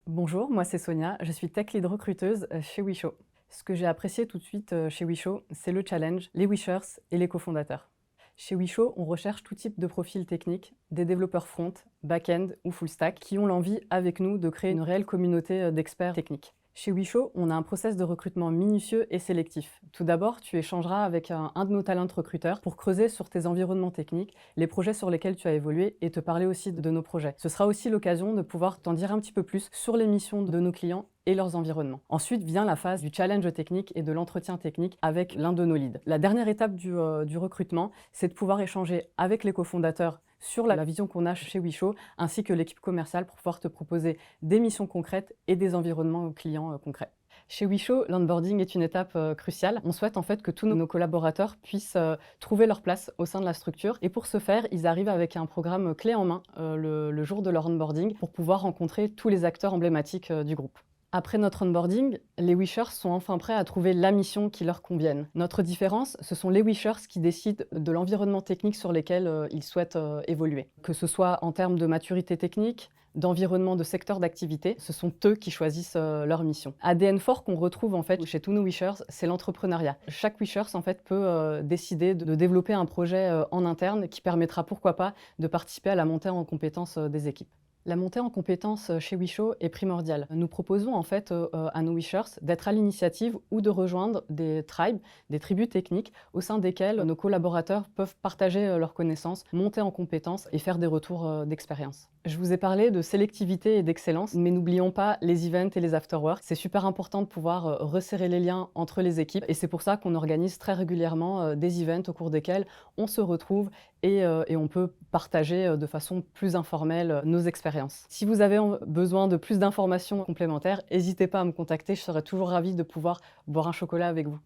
Bonjour, moi c'est Sonia, je suis tech lead recruteuse chez Wisho. Ce que j'ai apprécié tout de suite chez Wisho, c'est le challenge, les Wishers et les cofondateurs. Chez Wisho, on recherche tout type de profils techniques, des développeurs front, back-end ou full stack, qui ont l'envie avec nous de créer une réelle communauté d'experts techniques. Chez Wisho, on a un process de recrutement minutieux et sélectif. Tout d'abord, tu échangeras avec un de nos talent recruteurs pour creuser sur tes environnements techniques, les projets sur lesquels tu as évolué et te parler aussi de nos projets. Ce sera aussi l'occasion de pouvoir t'en dire un petit peu plus sur les missions de nos clients et leurs environnements. Ensuite vient la phase du challenge technique et de l'entretien technique avec l'un de nos leads. La dernière étape du recrutement, c'est de pouvoir échanger avec les cofondateurs sur la vision qu'on a chez Wisho, ainsi que l'équipe commerciale pour pouvoir te proposer des missions concrètes et des environnements clients concrets. Chez Wisho, l'onboarding est une étape cruciale. On souhaite en fait que tous nos collaborateurs puissent trouver leur place au sein de la structure. Et pour ce faire, ils arrivent avec un programme clé en main le jour de leur onboarding pour pouvoir rencontrer tous les acteurs emblématiques du groupe. Après notre onboarding, les Wishers sont enfin prêts à trouver la mission qui leur convienne. Notre différence, ce sont les Wishers qui décident de l'environnement technique sur lequel ils souhaitent évoluer. Que ce soit en termes de maturité technique, d'environnement, de secteur d'activité, ce sont eux qui choisissent leur mission. ADN fort qu'on retrouve en fait chez tous nos Wishers, c'est l'entrepreneuriat. Chaque Wishers en fait peut décider de développer un projet en interne qui permettra pourquoi pas de participer à la montée en compétences des équipes. La montée en compétences chez Wisho est primordiale. Nous proposons en fait à nos Wishers d'être à l'initiative ou de rejoindre des tribes, des tribus techniques au sein desquelles nos collaborateurs peuvent partager leurs connaissances, monter en compétences et faire des retours d'expérience. Je vous ai parlé de sélectivité et d'excellence, mais n'oublions pas les events et les afterworks. C'est super important de pouvoir resserrer les liens entre les équipes et c'est pour ça qu'on organise très régulièrement des events au cours desquels on se retrouve et on peut partager de façon plus informelle nos expériences. Si vous avez besoin de plus d'informations complémentaires, n'hésitez pas à me contacter, je serai toujours ravie de pouvoir boire un chocolat avec vous.